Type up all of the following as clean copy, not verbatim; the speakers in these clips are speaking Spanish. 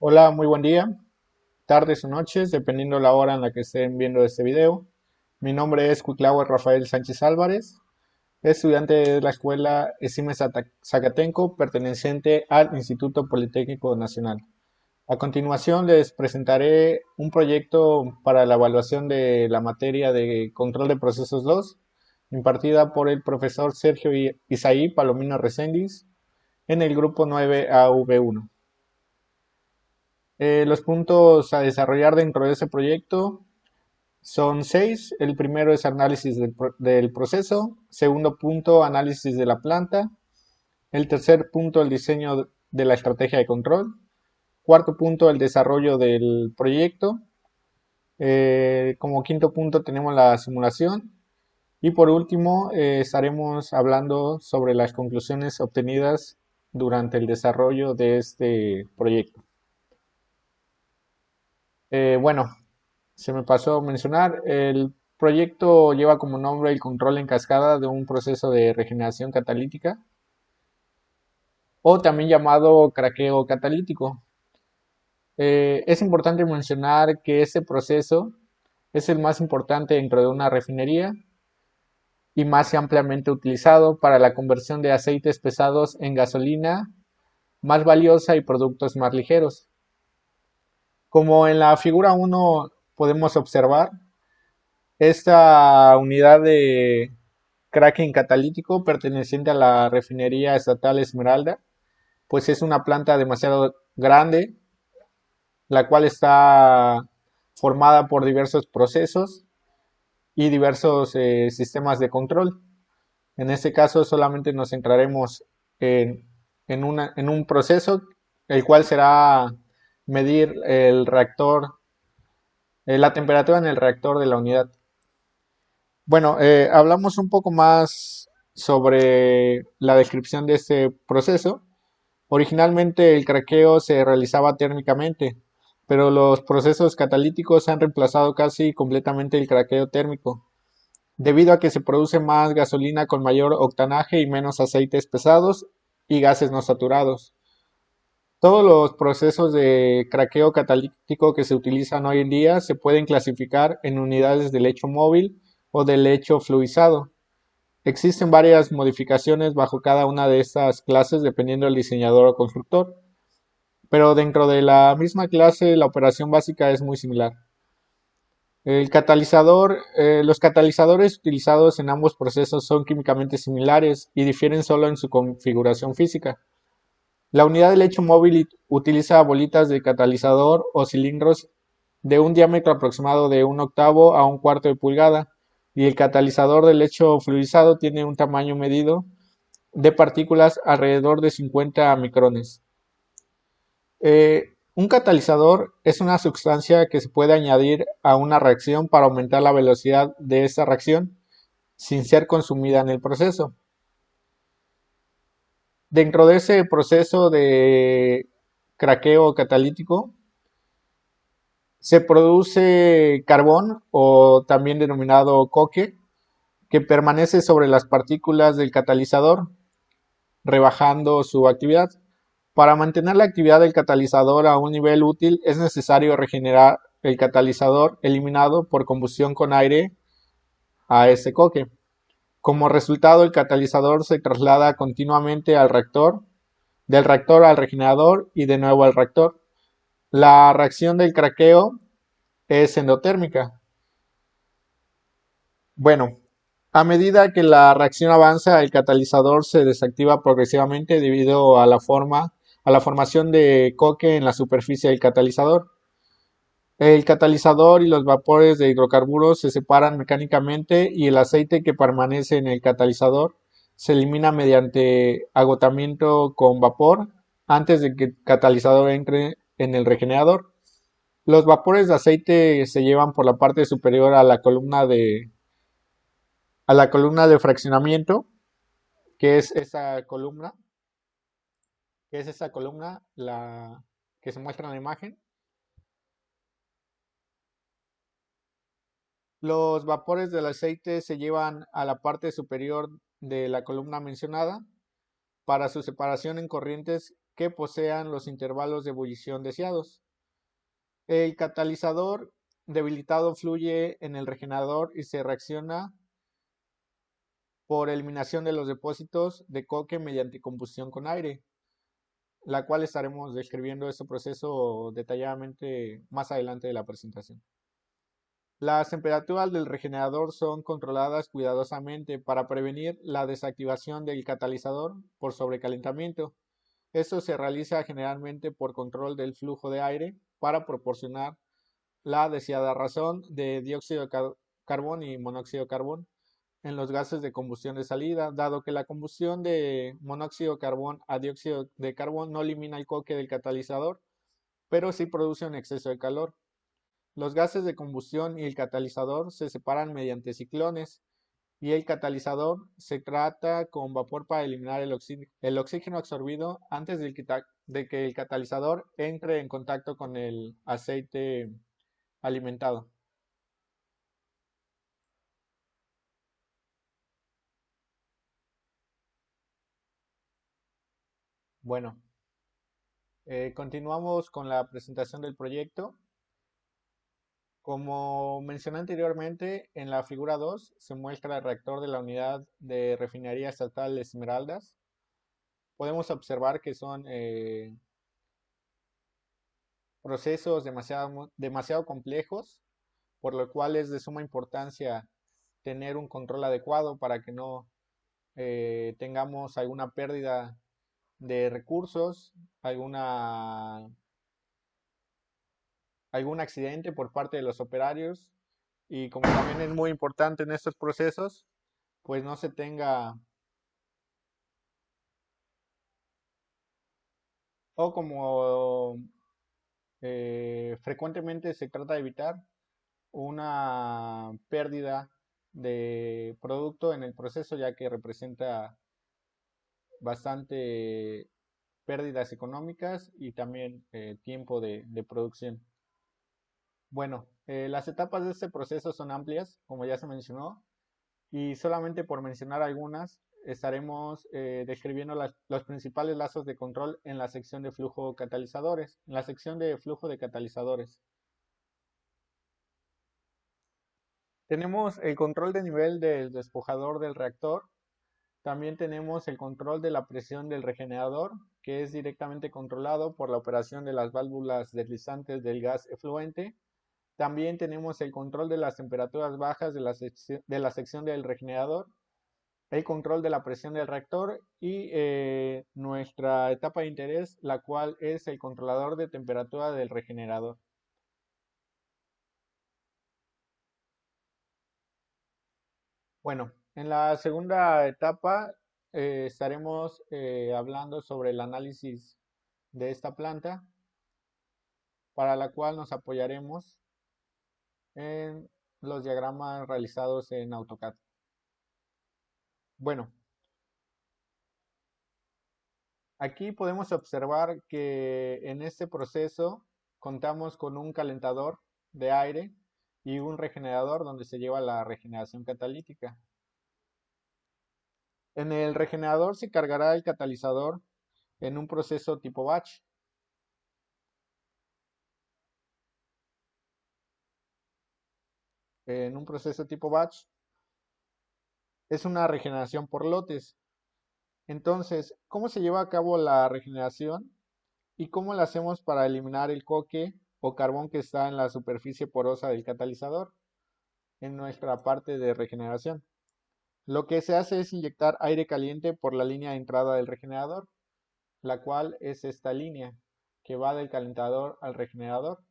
Hola, muy buen día, tardes o noches, dependiendo la hora en la que estén viendo este video. Mi nombre es Cuitlahua Rafael Sánchez Álvarez, estudiante de la escuela ESIME Zacatenco, perteneciente al Instituto Politécnico Nacional. A continuación les presentaré un proyecto para la evaluación de la materia de Control de Procesos 2, impartida por el profesor Sergio Isaí Palomino Reséndiz en el grupo 9AV1. Los puntos a desarrollar dentro de ese proyecto son seis. El primero es análisis del proceso. Segundo punto, análisis de la planta. El tercer punto, el diseño de la estrategia de control. Cuarto punto, el desarrollo del proyecto. Como quinto punto tenemos la simulación. Y por último, estaremos hablando sobre las conclusiones obtenidas durante el desarrollo de este proyecto. Bueno, se me pasó a mencionar, el proyecto lleva como nombre el control en cascada de un proceso de regeneración catalítica o también llamado craqueo catalítico. Es importante mencionar que este proceso es el más importante dentro de una refinería y más ampliamente utilizado para la conversión de aceites pesados en gasolina más valiosa y productos más ligeros. Como en la figura 1 podemos observar, esta unidad de cracking catalítico perteneciente a la refinería estatal Esmeralda, pues es una planta demasiado grande, la cual está formada por diversos procesos y diversos sistemas de control. En este caso solamente nos centraremos en un proceso, el cual será medir el reactor, la temperatura en el reactor de la unidad. Bueno, hablamos un poco más sobre la descripción de este proceso. Originalmente el craqueo se realizaba térmicamente, pero los procesos catalíticos han reemplazado casi completamente el craqueo térmico, debido a que se produce más gasolina con mayor octanaje y menos aceites pesados y gases no saturados. Todos los procesos de craqueo catalítico que se utilizan hoy en día se pueden clasificar en unidades de lecho móvil o de lecho fluidizado. Existen varias modificaciones bajo cada una de estas clases dependiendo del diseñador o constructor, pero dentro de la misma clase la operación básica es muy similar. Los catalizadores utilizados en ambos procesos son químicamente similares y difieren solo en su configuración física. La unidad de lecho móvil utiliza bolitas de catalizador o cilindros de un diámetro aproximado de un octavo a un cuarto de pulgada, y el catalizador de lecho fluidizado tiene un tamaño medido de partículas alrededor de 50 micrones. Un catalizador es una sustancia que se puede añadir a una reacción para aumentar la velocidad de esta reacción sin ser consumida en el proceso. Dentro de ese proceso de craqueo catalítico se produce carbón, o también denominado coque, que permanece sobre las partículas del catalizador, rebajando su actividad. Para mantener la actividad del catalizador a un nivel útil es necesario regenerar el catalizador eliminado por combustión con aire a ese coque. Como resultado, el catalizador se traslada continuamente al reactor, del reactor al regenerador y de nuevo al reactor. La reacción del craqueo es endotérmica. Bueno, a medida que la reacción avanza, el catalizador se desactiva progresivamente debido a a la formación de coque en la superficie del catalizador. El catalizador y los vapores de hidrocarburos se separan mecánicamente y el aceite que permanece en el catalizador se elimina mediante agotamiento con vapor antes de que el catalizador entre en el regenerador. Los vapores de aceite se llevan por la parte superior a la columna de fraccionamiento, que es esa columna, la que se muestra en la imagen. Los vapores del aceite se llevan a la parte superior de la columna mencionada para su separación en corrientes que posean los intervalos de ebullición deseados. El catalizador debilitado fluye en el regenerador y se reacciona por eliminación de los depósitos de coque mediante combustión con aire, la cual estaremos describiendo este proceso detalladamente más adelante de la presentación. Las temperaturas del regenerador son controladas cuidadosamente para prevenir la desactivación del catalizador por sobrecalentamiento. Esto se realiza generalmente por control del flujo de aire para proporcionar la deseada razón de dióxido de carbón y monóxido de carbón en los gases de combustión de salida, dado que la combustión de monóxido de carbón a dióxido de carbón no elimina el coque del catalizador, pero sí produce un exceso de calor. Los gases de combustión y el catalizador se separan mediante ciclones y el catalizador se trata con vapor para eliminar el oxígeno absorbido antes de que el catalizador entre en contacto con el aceite alimentado. Bueno, continuamos con la presentación del proyecto. Como mencioné anteriormente, en la figura 2 se muestra el reactor de la unidad de refinería estatal Esmeraldas. Podemos observar que son procesos demasiado complejos, por lo cual es de suma importancia tener un control adecuado para que no tengamos alguna pérdida de recursos, algún accidente por parte de los operarios y como también es muy importante en estos procesos, pues no se tenga o como frecuentemente se trata de evitar una pérdida de producto en el proceso ya que representa bastante pérdidas económicas y también tiempo de producción. Bueno, las etapas de este proceso son amplias, como ya se mencionó, y solamente por mencionar algunas, estaremos describiendo los principales lazos de control en la sección de flujo catalizadores. En la sección de flujo de catalizadores tenemos el control de nivel del despojador del reactor. También tenemos el control de la presión del regenerador, que es directamente controlado por la operación de las válvulas deslizantes del gas efluente. También tenemos el control de las temperaturas bajas de la sección del regenerador, el control de la presión del reactor y nuestra etapa de interés, la cual es el controlador de temperatura del regenerador. Bueno, en la segunda etapa estaremos hablando sobre el análisis de esta planta, para la cual nos apoyaremos en los diagramas realizados en AutoCAD. Bueno, aquí podemos observar que en este proceso contamos con un calentador de aire y un regenerador donde se lleva la regeneración catalítica. En el regenerador se cargará el catalizador en un proceso tipo batch. En un proceso tipo batch es una regeneración por lotes. Entonces, ¿cómo se lleva a cabo la regeneración y cómo la hacemos para eliminar el coque o carbón que está en la superficie porosa del catalizador en nuestra parte de regeneración? Lo que se hace es inyectar aire caliente por la línea de entrada del regenerador, la cual es esta línea que va del calentador al regenerador.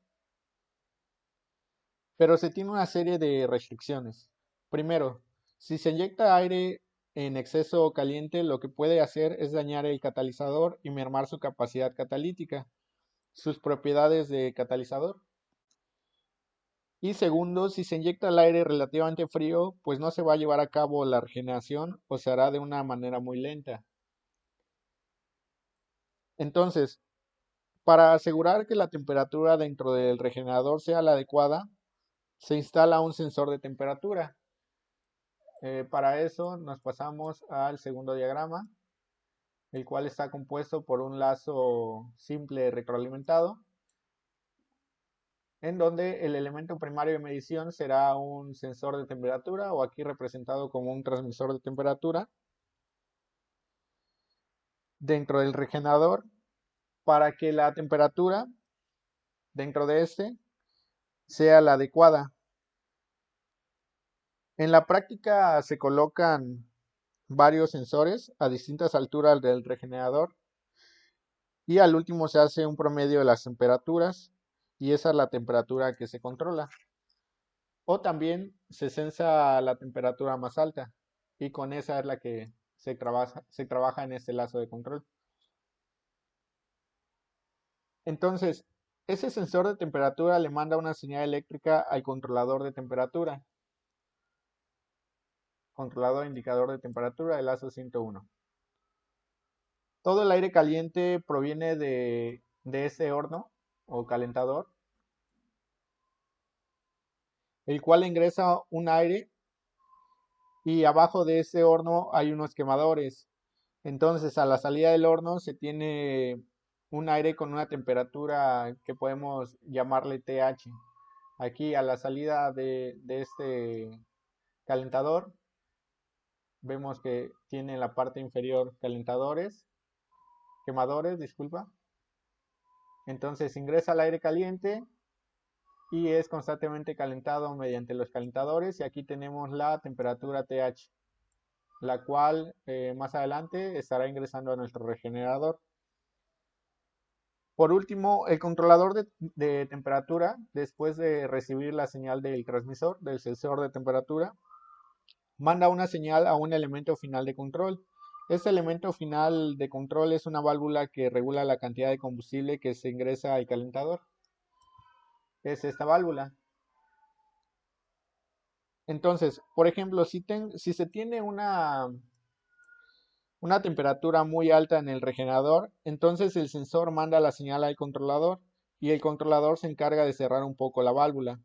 Pero se tiene una serie de restricciones. Primero, si se inyecta aire en exceso caliente, lo que puede hacer es dañar el catalizador y mermar su capacidad catalítica, sus propiedades de catalizador. Y segundo, si se inyecta el aire relativamente frío, pues no se va a llevar a cabo la regeneración o se hará de una manera muy lenta. Entonces, para asegurar que la temperatura dentro del regenerador sea la adecuada, se instala un sensor de temperatura. Para eso nos pasamos al segundo diagrama. el cual está compuesto por un lazo simple retroalimentado, en donde el elemento primario de medición será un sensor de temperatura, o aquí representado como un transmisor de temperatura, dentro del regenerador, para que la temperatura dentro de este sea la adecuada. En la práctica se colocan varios sensores a distintas alturas del regenerador, y al último se hace un promedio de las temperaturas, y esa es la temperatura que se controla. O también se sensa la temperatura más alta, y con esa es la que se trabaja en este lazo de control. Entonces, ese sensor de temperatura le manda una señal eléctrica al controlador de temperatura, controlador indicador de temperatura del lazo 101. Todo el aire caliente proviene de ese horno o calentador, el cual ingresa un aire, y abajo de ese horno hay unos quemadores. Entonces, a la salida del horno se tiene un aire con una temperatura que podemos llamarle TH. Aquí a la salida de este calentador vemos que tiene en la parte inferior quemadores, disculpa. Entonces ingresa el aire caliente y es constantemente calentado mediante los calentadores, y aquí tenemos la temperatura TH, la cual más adelante estará ingresando a nuestro regenerador. Por último, el controlador de temperatura, después de recibir la señal del transmisor, del sensor de temperatura, manda una señal a un elemento final de control. Este elemento final de control es una válvula que regula la cantidad de combustible que se ingresa al calentador. Es esta válvula. Entonces, por ejemplo, si se tiene una temperatura muy alta en el regenerador, entonces el sensor manda la señal al controlador, y el controlador se encarga de cerrar un poco la válvula,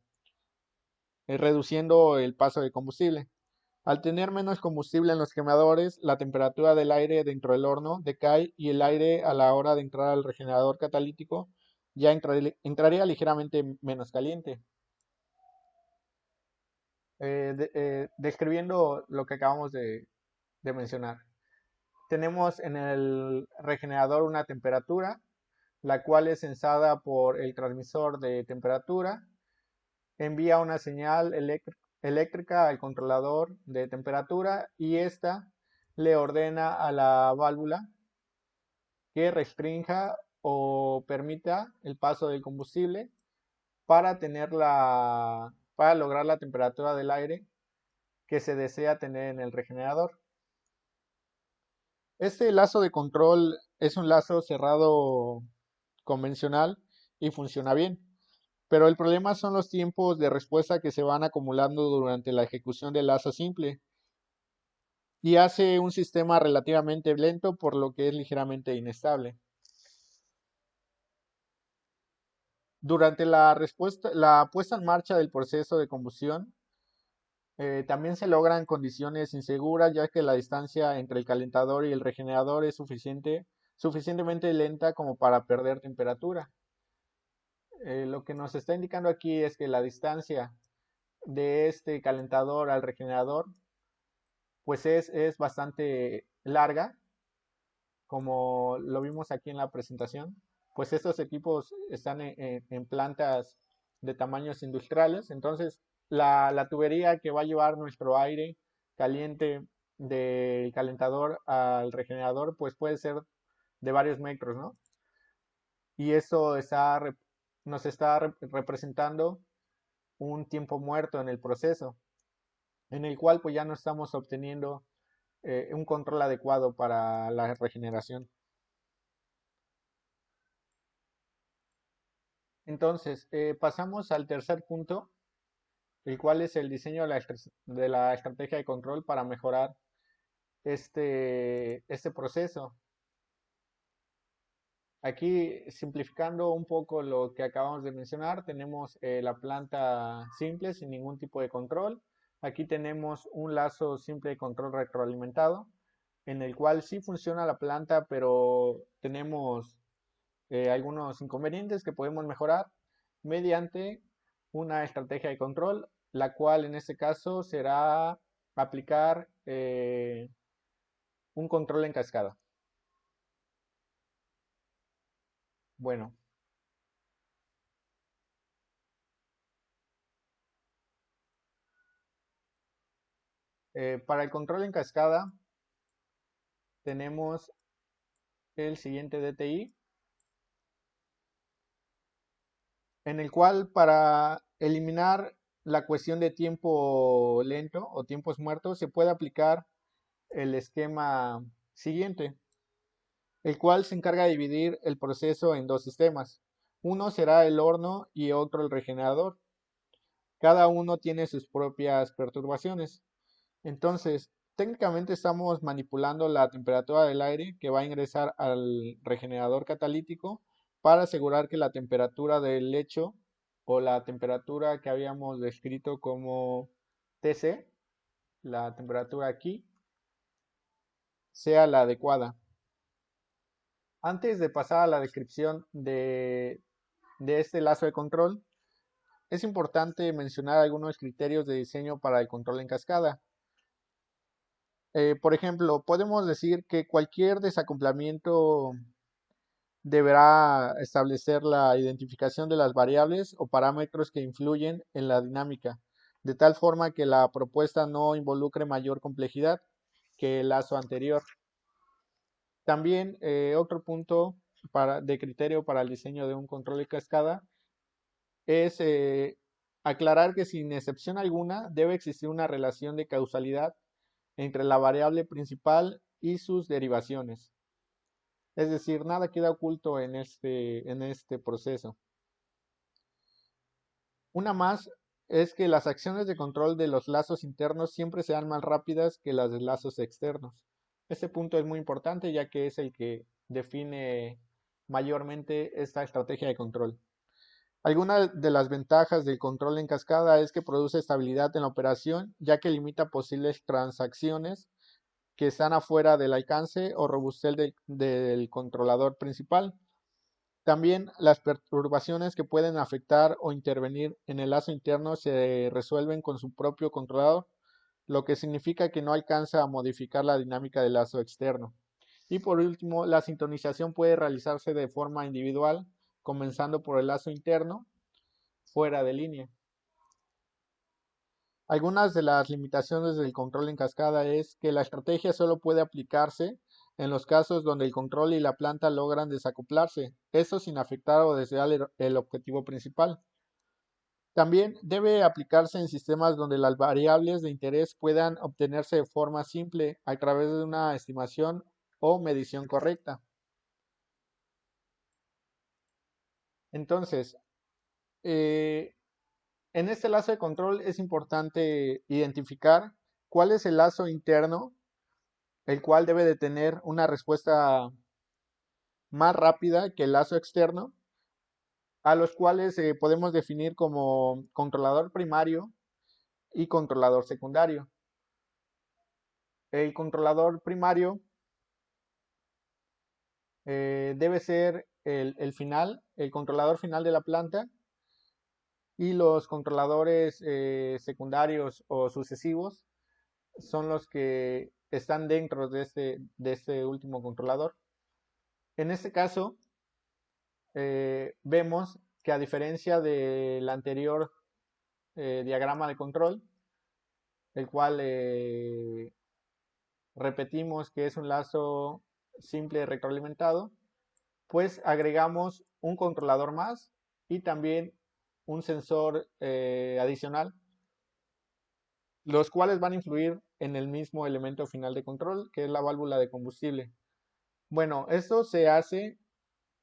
reduciendo el paso de combustible. Al tener menos combustible en los quemadores, la temperatura del aire dentro del horno decae, y el aire a la hora de entrar al regenerador catalítico ya entraría ligeramente menos caliente. Describiendo lo que acabamos de mencionar. Tenemos en el regenerador una temperatura, la cual es sensada por el transmisor de temperatura, envía una señal eléctrica al controlador de temperatura, y ésta le ordena a la válvula que restrinja o permita el paso del combustible para para lograr la temperatura del aire que se desea tener en el regenerador. Este lazo de control es un lazo cerrado convencional y funciona bien, pero el problema son los tiempos de respuesta que se van acumulando durante la ejecución del lazo simple, y hace un sistema relativamente lento, por lo que es ligeramente inestable. Durante la puesta en marcha del proceso de combustión, también se logran condiciones inseguras, ya que la distancia entre el calentador y el regenerador es suficientemente lenta como para perder temperatura. Lo que nos está indicando aquí es que la distancia de este calentador al regenerador pues es bastante larga, como lo vimos aquí en la presentación. Pues estos equipos están en plantas de tamaños industriales, entonces la tubería que va a llevar nuestro aire caliente del calentador al regenerador pues puede ser de varios metros, ¿no? Y eso nos está representando un tiempo muerto en el proceso, en el cual pues ya no estamos obteniendo un control adecuado para la regeneración. Entonces, pasamos al tercer punto, el cual es el diseño de la estrategia de control para mejorar este proceso. Aquí, simplificando un poco lo que acabamos de mencionar, tenemos la planta simple sin ningún tipo de control. Aquí tenemos un lazo simple de control retroalimentado, en el cual sí funciona la planta, pero tenemos algunos inconvenientes que podemos mejorar mediante una estrategia de control, la cual en este caso será aplicar un control en cascada. Bueno, para el control en cascada tenemos el siguiente DTI, en el cual para eliminar la cuestión de tiempo lento o tiempos muertos se puede aplicar el esquema siguiente, el cual se encarga de dividir el proceso en dos sistemas. Uno será el horno y otro el regenerador. Cada uno tiene sus propias perturbaciones. Entonces, técnicamente estamos manipulando la temperatura del aire que va a ingresar al regenerador catalítico para asegurar que la temperatura del lecho o la temperatura que habíamos descrito como TC, la temperatura aquí, sea la adecuada. Antes de pasar a la descripción de este lazo de control, es importante mencionar algunos criterios de diseño para el control en cascada. Por ejemplo, podemos decir que cualquier desacoplamiento deberá establecer la identificación de las variables o parámetros que influyen en la dinámica, de tal forma que la propuesta no involucre mayor complejidad que el lazo anterior. También otro punto de criterio para el diseño de un control de cascada es aclarar que sin excepción alguna debe existir una relación de causalidad entre la variable principal y sus derivaciones. Es decir, nada queda oculto en este proceso. Una más es que las acciones de control de los lazos internos siempre sean más rápidas que las de lazos externos. Este punto es muy importante ya que es el que define mayormente esta estrategia de control. Alguna de las ventajas del control en cascada es que produce estabilidad en la operación, ya que limita posibles transacciones que están afuera del alcance o robustez del controlador principal. También las perturbaciones que pueden afectar o intervenir en el lazo interno se resuelven con su propio controlador, lo que significa que no alcanza a modificar la dinámica del lazo externo. Y por último, la sintonización puede realizarse de forma individual, comenzando por el lazo interno fuera de línea. Algunas de las limitaciones del control en cascada es que la estrategia solo puede aplicarse en los casos donde el control y la planta logran desacoplarse, eso sin afectar o desviar el objetivo principal. También debe aplicarse en sistemas donde las variables de interés puedan obtenerse de forma simple a través de una estimación o medición correcta. Entonces, eh, en este lazo de control es importante identificar cuál es el lazo interno, el cual debe de tener una respuesta más rápida que el lazo externo, a los cuales podemos definir como controlador primario y controlador secundario. El controlador primario debe ser el controlador final de la planta, y los controladores secundarios o sucesivos son los que están dentro de este último controlador. En este caso, vemos que a diferencia del anterior diagrama de control, el cual repetimos que es un lazo simple retroalimentado, pues agregamos un controlador más y también un sensor adicional, los cuales van a influir en el mismo elemento final de control, que es la válvula de combustible. Bueno, esto se hace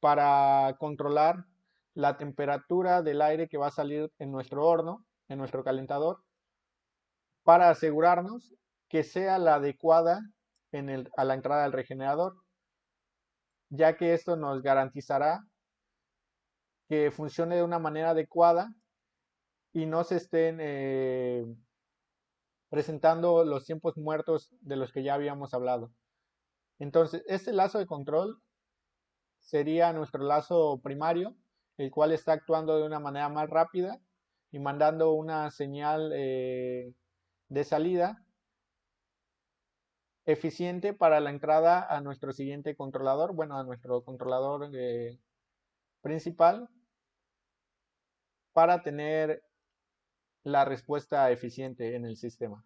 para controlar la temperatura del aire que va a salir en nuestro horno, en nuestro calentador, para asegurarnos que sea la adecuada a la entrada del regenerador, ya que esto nos garantizará que funcione de una manera adecuada y no se estén presentando los tiempos muertos de los que ya habíamos hablado. Entonces, este lazo de control sería nuestro lazo primario, el cual está actuando de una manera más rápida y mandando una señal de salida eficiente para la entrada a nuestro siguiente controlador, bueno, a nuestro controlador principal, para tener la respuesta eficiente en el sistema.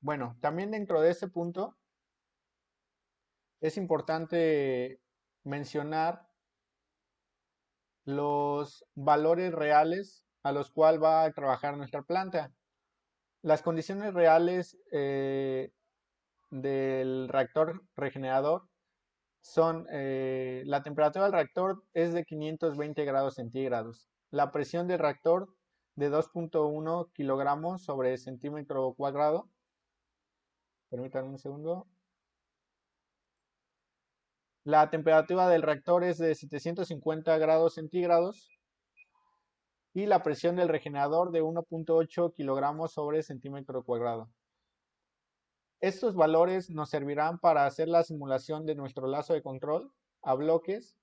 Bueno, también dentro de ese punto es importante mencionar los valores reales a los cuales va a trabajar nuestra planta. Las condiciones reales del reactor regenerador son, la temperatura del reactor es de 520 grados centígrados, la presión del reactor de 2.1 kilogramos sobre centímetro cuadrado, permítanme un segundo, la temperatura del reactor es de 750 grados centígrados y la presión del regenerador de 1.8 kilogramos sobre centímetro cuadrado. Estos valores nos servirán para hacer la simulación de nuestro lazo de control a bloques,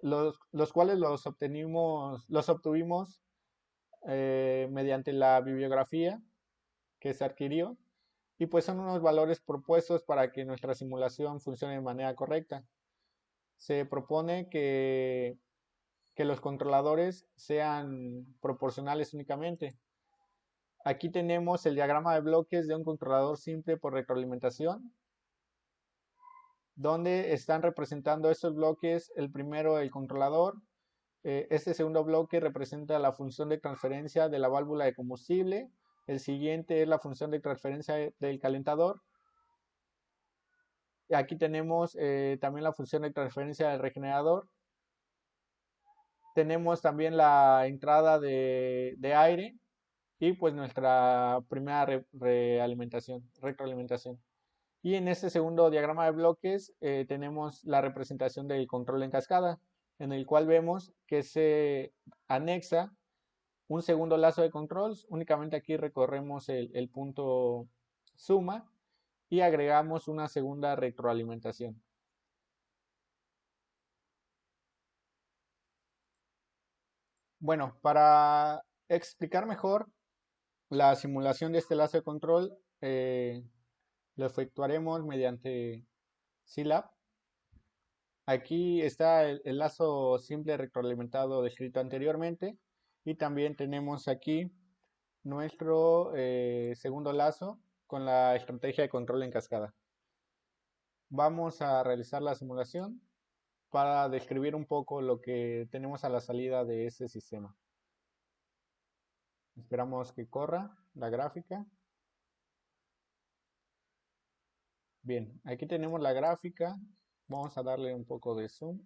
los cuales los obtuvimos mediante la bibliografía que se adquirió y pues son unos valores propuestos para que nuestra simulación funcione de manera correcta. Se propone que los controladores sean proporcionales únicamente. Aquí tenemos el diagrama de bloques de un controlador simple por retroalimentación, donde están representando estos bloques, el primero el controlador, este segundo bloque representa la función de transferencia de la válvula de combustible, el siguiente es la función de transferencia del calentador, aquí tenemos también la función de transferencia del regenerador, tenemos también la entrada de aire y pues nuestra primera retroalimentación. Y en este segundo diagrama de bloques tenemos la representación del control en cascada, en el cual vemos que se anexa un segundo lazo de control. Únicamente aquí recorremos el punto suma y agregamos una segunda retroalimentación. Bueno, para explicar mejor la simulación de este lazo de control, lo efectuaremos mediante SILAB. Aquí está el lazo simple retroalimentado descrito anteriormente y también tenemos aquí nuestro segundo lazo con la estrategia de control en cascada. Vamos a realizar la simulación para describir un poco lo que tenemos a la salida de este sistema. Esperamos que corra la gráfica. Bien, aquí tenemos la gráfica. Vamos a darle un poco de zoom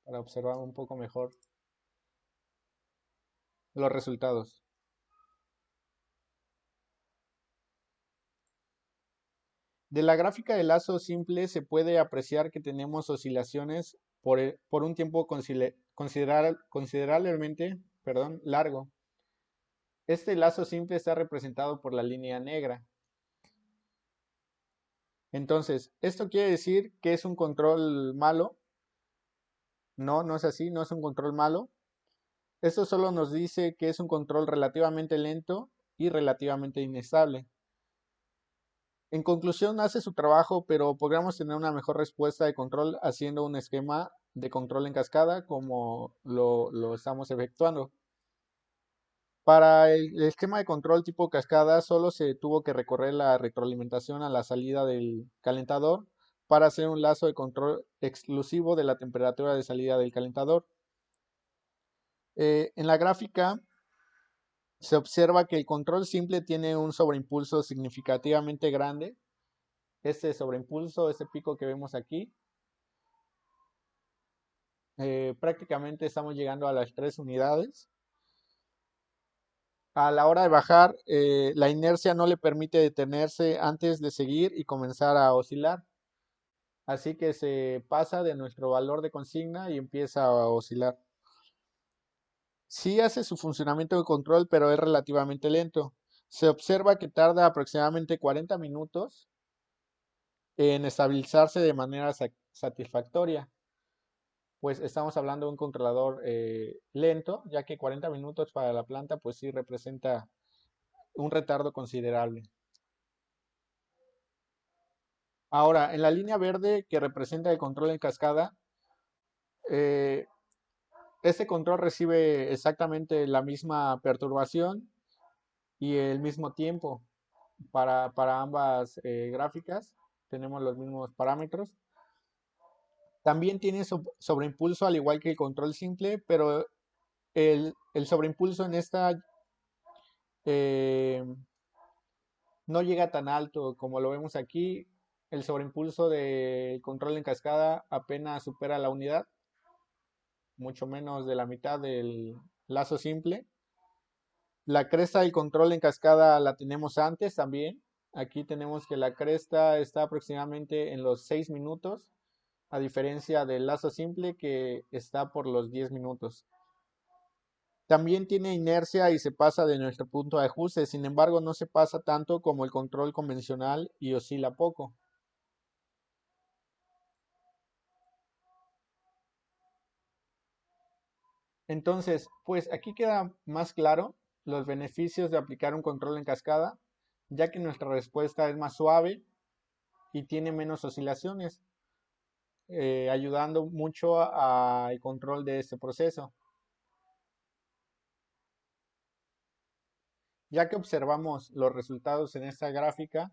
para observar un poco mejor los resultados. De la gráfica de lazo simple se puede apreciar que tenemos oscilaciones por un tiempo considerablemente largo. Este lazo simple está representado por la línea negra. Entonces, ¿esto quiere decir que es un control malo? No, no es así, no es un control malo. Esto solo nos dice que es un control relativamente lento y relativamente inestable. En conclusión, hace su trabajo, pero podríamos tener una mejor respuesta de control haciendo un esquema de control en cascada como lo estamos efectuando. Para el esquema de control tipo cascada solo se tuvo que recorrer la retroalimentación a la salida del calentador para hacer un lazo de control exclusivo de la temperatura de salida del calentador. En la gráfica se observa que el control simple tiene un sobreimpulso significativamente grande. Este sobreimpulso, este pico que vemos aquí, prácticamente estamos llegando a las 3 unidades. A la hora de bajar, la inercia no le permite detenerse antes de seguir y comenzar a oscilar. Así que se pasa de nuestro valor de consigna y empieza a oscilar. Sí hace su funcionamiento de control, pero es relativamente lento. Se observa que tarda aproximadamente 40 minutos en estabilizarse de manera satisfactoria, pues estamos hablando de un controlador lento, ya que 40 minutos para la planta pues sí representa un retardo considerable. Ahora, en la línea verde que representa el control en cascada, eh, este control recibe exactamente la misma perturbación y el mismo tiempo para ambas gráficas. Tenemos los mismos parámetros. También tiene sobreimpulso al igual que el control simple, pero el sobreimpulso en esta eh, no llega tan alto como lo vemos aquí. El sobreimpulso del control en cascada apenas supera la unidad, mucho menos de la mitad del lazo simple. La cresta del control en cascada la tenemos antes también. Aquí tenemos que la cresta está aproximadamente en los 6 minutos, a diferencia del lazo simple que está por los 10 minutos. También tiene inercia y se pasa de nuestro punto de ajuste, sin embargo no se pasa tanto como el control convencional y oscila poco. Entonces, pues aquí queda más claro los beneficios de aplicar un control en cascada, ya que nuestra respuesta es más suave y tiene menos oscilaciones, ayudando mucho al control de este proceso. Ya que observamos los resultados en esta gráfica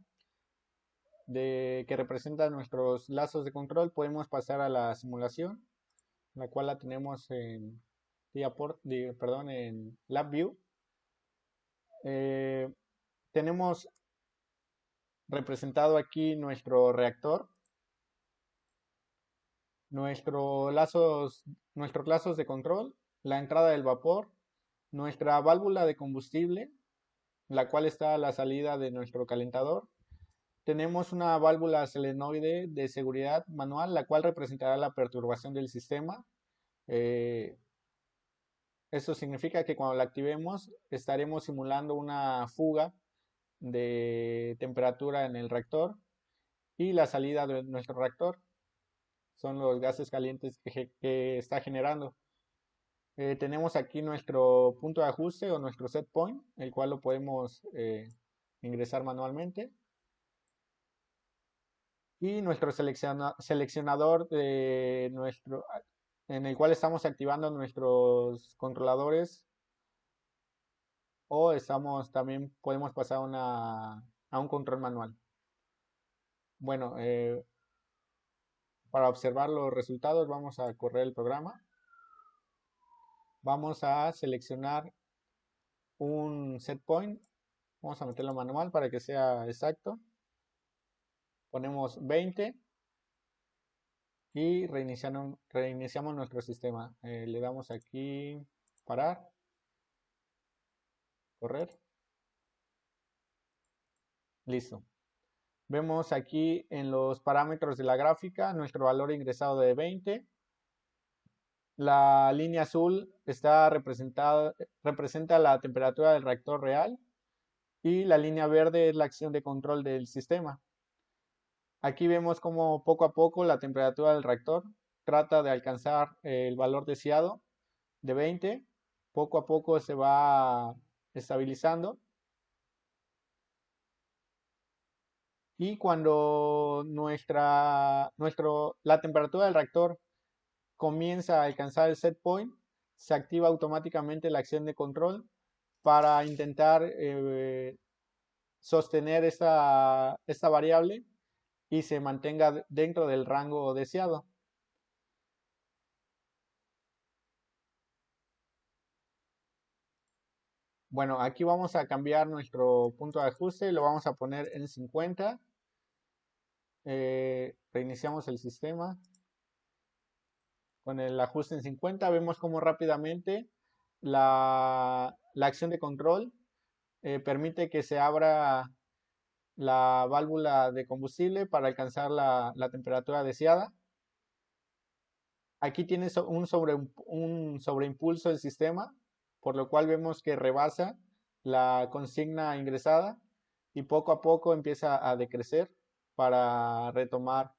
que representa nuestros lazos de control, podemos pasar a la simulación, la cual la tenemos en, en LabVIEW. Eh, tenemos representado aquí nuestros lazos de control, la entrada del vapor, nuestra válvula de combustible, la cual está a la salida de nuestro calentador. Tenemos una válvula solenoide de seguridad manual, la cual representará la perturbación del sistema. Eh, Eso significa que cuando la activemos estaremos simulando una fuga de temperatura en el reactor y la salida de nuestro reactor son los gases calientes que está generando. Tenemos aquí nuestro punto de ajuste o nuestro set point, el cual lo podemos ingresar manualmente. Y nuestro seleccionador en el cual estamos activando nuestros controladores o también podemos pasar a un control manual. Bueno, para observar los resultados vamos a correr el programa. Vamos a seleccionar un set point. Vamos a meterlo manual para que sea exacto. Ponemos 20 y reiniciamos nuestro sistema. Le damos aquí parar, correr. Listo. Vemos aquí en los parámetros de la gráfica nuestro valor ingresado de 20. La línea azul representa la temperatura del reactor real y la línea verde es la acción de control del sistema. Aquí vemos como poco a poco la temperatura del reactor trata de alcanzar el valor deseado de 20. Poco a poco se va estabilizando. Y cuando la temperatura del reactor comienza a alcanzar el set point, se activa automáticamente la acción de control para intentar sostener esta variable y se mantenga dentro del rango deseado. Bueno, aquí vamos a cambiar nuestro punto de ajuste, lo vamos a poner en 50. Reiniciamos el sistema. Con el ajuste en 50 vemos cómo rápidamente la acción de control permite que se abra la válvula de combustible para alcanzar la temperatura deseada. Aquí tiene un sobreimpulso del sistema, por lo cual vemos que rebasa la consigna ingresada y poco a poco empieza a decrecer para retomar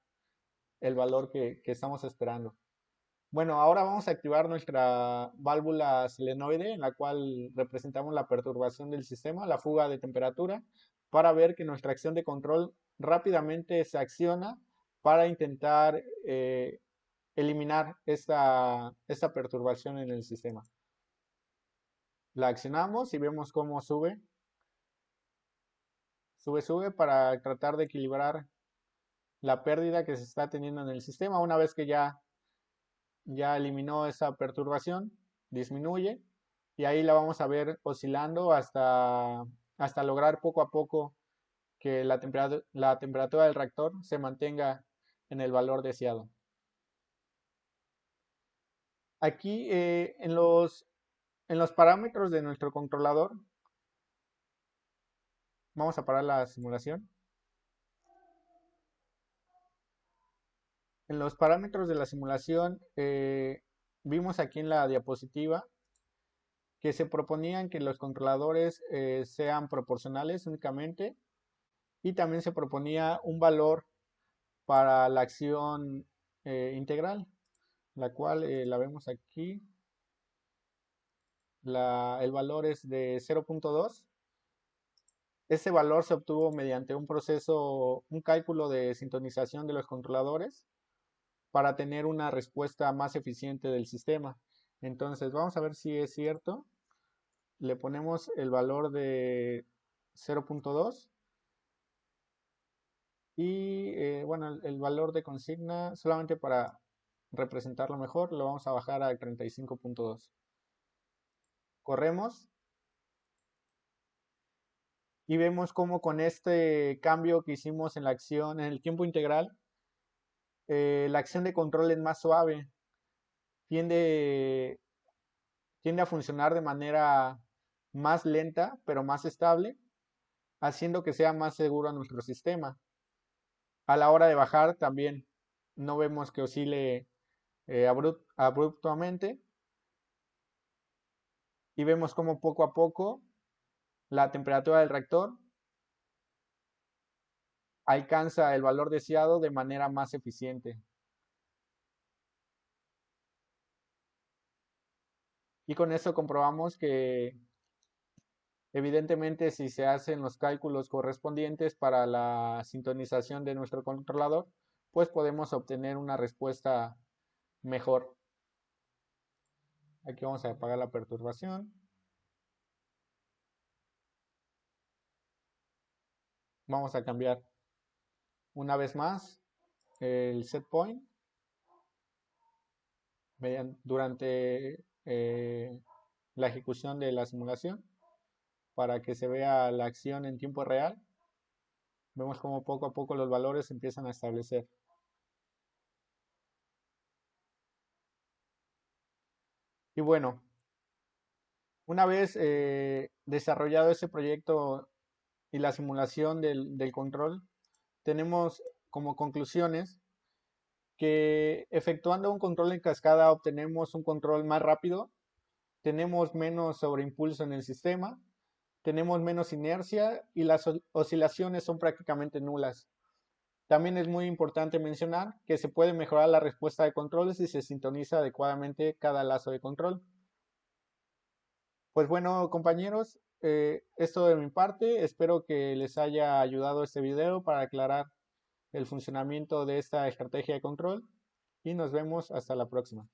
el valor que estamos esperando. Bueno, ahora vamos a activar nuestra válvula solenoide en la cual representamos la perturbación del sistema, la fuga de temperatura, para ver que nuestra acción de control rápidamente se acciona para intentar eliminar esta perturbación en el sistema. La accionamos y vemos cómo sube para tratar de equilibrar la pérdida que se está teniendo en el sistema. Una vez que ya eliminó esa perturbación, disminuye y ahí la vamos a ver oscilando hasta lograr poco a poco que la temperatura del reactor se mantenga en el valor deseado. Aquí en los parámetros de nuestro controlador, vamos a parar la simulación. En los parámetros de la simulación vimos aquí en la diapositiva que se proponían que los controladores sean proporcionales únicamente y también se proponía un valor para la acción integral, la cual la vemos aquí. El valor es de 0.2. Ese valor se obtuvo mediante un cálculo de sintonización de los controladores para tener una respuesta más eficiente del sistema. Entonces, vamos a ver si es cierto. Le ponemos el valor de 0.2 y bueno, el valor de consigna, solamente para representarlo mejor, lo vamos a bajar a 35.2. Corremos y vemos cómo con este cambio que hicimos en la acción, en el tiempo integral, la acción de control es más suave, tiende, tiende a funcionar de manera más lenta, pero más estable, haciendo que sea más seguro a nuestro sistema. A la hora de bajar también no vemos que oscile abruptamente y vemos como poco a poco la temperatura del reactor alcanza el valor deseado de manera más eficiente. Y con eso comprobamos que evidentemente si se hacen los cálculos correspondientes para la sintonización de nuestro controlador, pues podemos obtener una respuesta mejor. Aquí vamos a apagar la perturbación. Vamos a cambiar una vez más el set point durante la ejecución de la simulación para que se vea la acción en tiempo real. Vemos como poco a poco los valores se empiezan a establecer. Y bueno, una vez desarrollado ese proyecto y la simulación del control, tenemos como conclusiones que efectuando un control en cascada obtenemos un control más rápido, tenemos menos sobreimpulso en el sistema, tenemos menos inercia y las oscilaciones son prácticamente nulas. También es muy importante mencionar que se puede mejorar la respuesta de control si se sintoniza adecuadamente cada lazo de control. Pues bueno, compañeros, esto de mi parte. Espero que les haya ayudado este video para aclarar el funcionamiento de esta estrategia de control y nos vemos hasta la próxima.